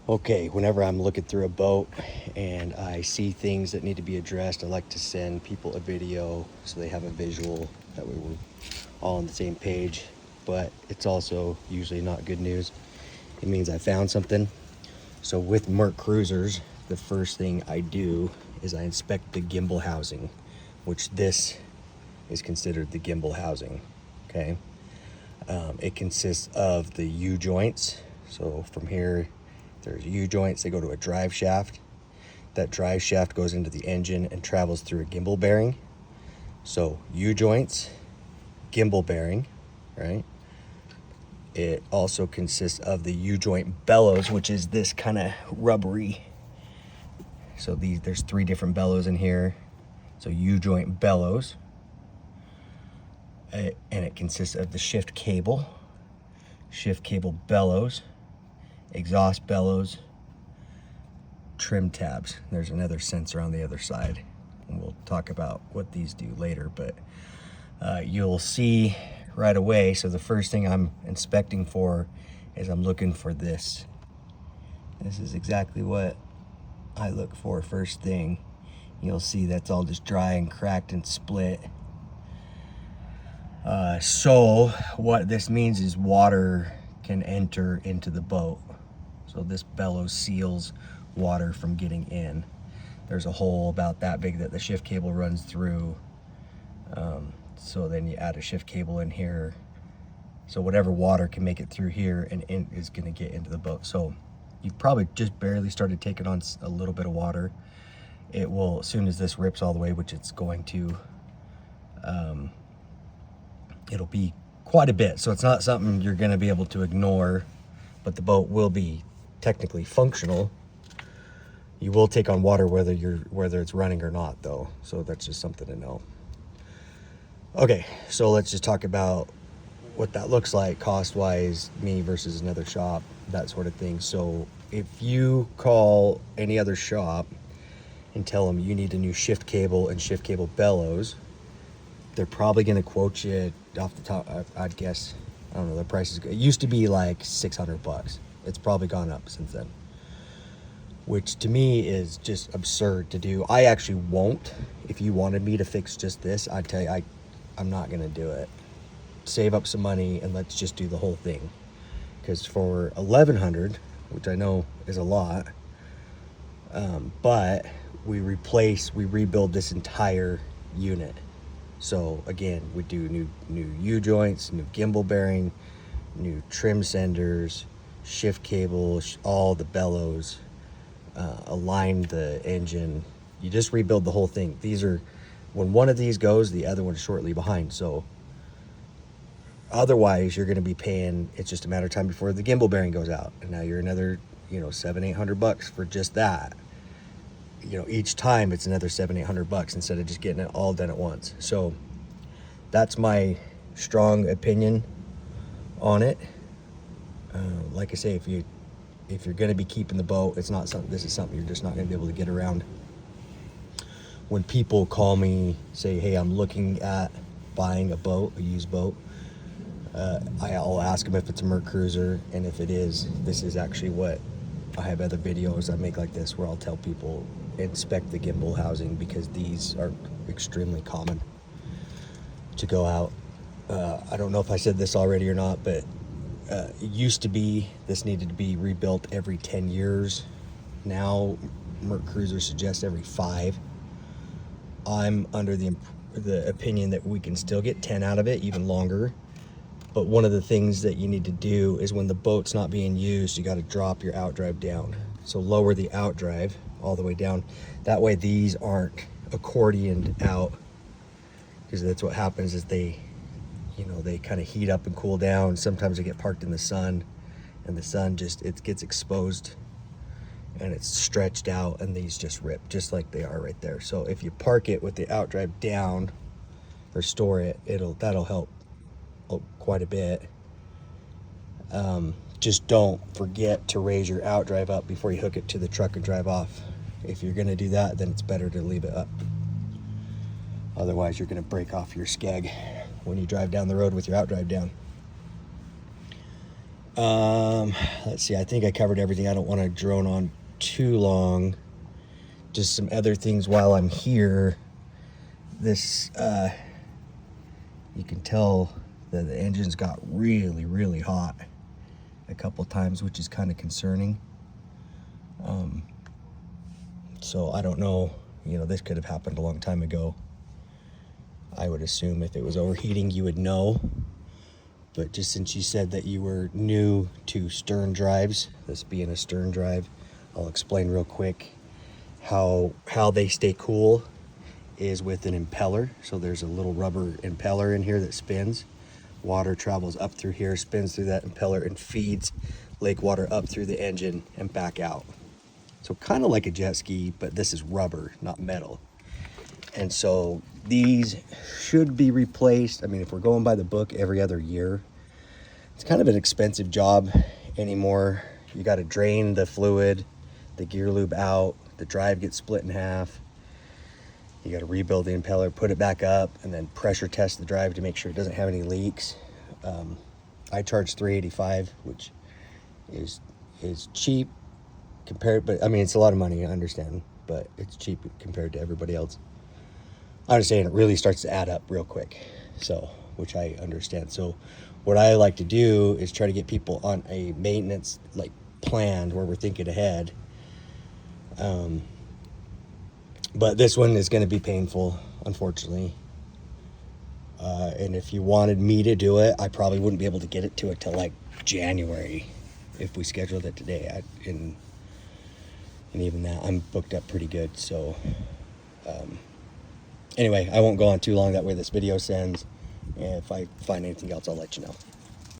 Okay, whenever I'm looking through a boat and I see things that need to be addressed, I like to send people a video so they have a visual. That way we're all on the same page. But it's also usually not good news. It means I found something. So with Mercruisers, the first thing I do is I inspect the gimbal housing, which this is considered the gimbal housing, okay? It consists of the U-joints. So from here, there's U-joints, they go to a drive shaft. That drive shaft goes into the engine and travels through a gimbal bearing. So U-joints, gimbal bearing, right? It also consists of the U-joint bellows, which is this kind of rubbery. So there's 3 different bellows in here. So U-joint bellows. And it consists of the shift cable bellows, exhaust bellows, trim tabs. There's another sensor on the other side, and we'll talk about what these do later, but you'll see right away. So the first thing I'm inspecting for is I'm looking for this. This is exactly what I look for first thing. You'll see that's all just dry and cracked and split. So what this means is water can enter into the boat. So this bellows seals water from getting in. There's a hole about that big that the shift cable runs through. So then you add a shift cable in here. So whatever water can make it through here and is going to get into the boat. So you've probably just barely started taking on a little bit of water. It will, as soon as this rips all the way, which it's going to, it'll be quite a bit. So it's not something you're going to be able to ignore, but the boat will be technically functional. You will take on water whether it's running or not, though. So that's just something to know. Okay, so let's just talk about what that looks like cost-wise, me versus another shop, that sort of thing. So if you call any other shop and tell them you need a new shift cable and shift cable bellows, they're probably going to quote you off the top, I'd guess, I don't know, the price is good. It used to be like $600. It's probably gone up since then, which to me is just absurd to do. I actually won't. If you wanted me to fix just this, I'd tell you I'm not going to do it. Save up some money and let's just do the whole thing. Because for $1,100, which I know is a lot, but we rebuild this entire unit. So again, we do new U-joints, new gimbal bearing, new trim senders, shift cable, all the bellows, align the engine. You just rebuild the whole thing. When one of these goes, the other one's shortly behind. So otherwise you're going to be paying, it's just a matter of time before the gimbal bearing goes out. And now you're another, $700-800 for just that. Each time it's another $700-800 instead of just getting it all done at once. So that's my strong opinion on it. Like I say, if you're going to be keeping the boat, this is something you're just not going to be able to get around. When people call me, say, hey, I'm looking at buying a used boat, I'll ask them if it's a Mercruiser, and if it is, this is actually what I have other videos I make like this where I'll tell people inspect the gimbal housing, because these are extremely common to go out. I don't know if I said this already or not, but it used to be this needed to be rebuilt every 10 years. Now Mercruiser suggests every 5. I'm under the opinion that we can still get 10 out of it, even longer. But one of the things that you need to do is when the boat's not being used, you got to drop your outdrive down. So lower the outdrive all the way down. That way these aren't accordioned out, because that's what happens is they kind of heat up and cool down. Sometimes they get parked in the sun, and the sun it gets exposed and it's stretched out, and these just rip just like they are right there. So if you park it with the outdrive down or store it, that'll help quite a bit. Just don't forget to raise your outdrive up before you hook it to the truck and drive off. If you're going to do that, then it's better to leave it up. Otherwise, you're going to break off your skeg when you drive down the road with your outdrive down. Let's see, I think I covered everything. I don't want to drone on too long. Just some other things while I'm here. This, you can tell that the engine's got really, really hot a couple times, which is kind of concerning. So I don't know, you know, this could have happened a long time ago. I would assume if it was overheating, you would know. But just since you said that you were new to stern drives, this being a stern drive, I'll explain real quick how they stay cool is with an impeller. So there's a little rubber impeller in here that spins. Water travels up through here, spins through that impeller, and feeds lake water up through the engine and back out. So kind of like a jet ski, but this is rubber, not metal. And so these should be replaced. I mean, if we're going by the book, every other year. It's kind of an expensive job anymore. You got to drain the fluid, the gear lube out, the drive gets split in half. You got to rebuild the impeller, put it back up, and then pressure test the drive to make sure it doesn't have any leaks. I charge $385, which is cheap compared, but I mean, it's a lot of money, I understand, but it's cheap compared to everybody else. I'm just saying it really starts to add up real quick, so, which I understand. So what I like to do is try to get people on a maintenance like plan where we're thinking ahead. But this one is going to be painful, unfortunately. And if you wanted me to do it, I probably wouldn't be able to get it to it till like January if we scheduled it today. And even that, I'm booked up pretty good. So anyway, I won't go on too long. That way this video sends. And if I find anything else, I'll let you know.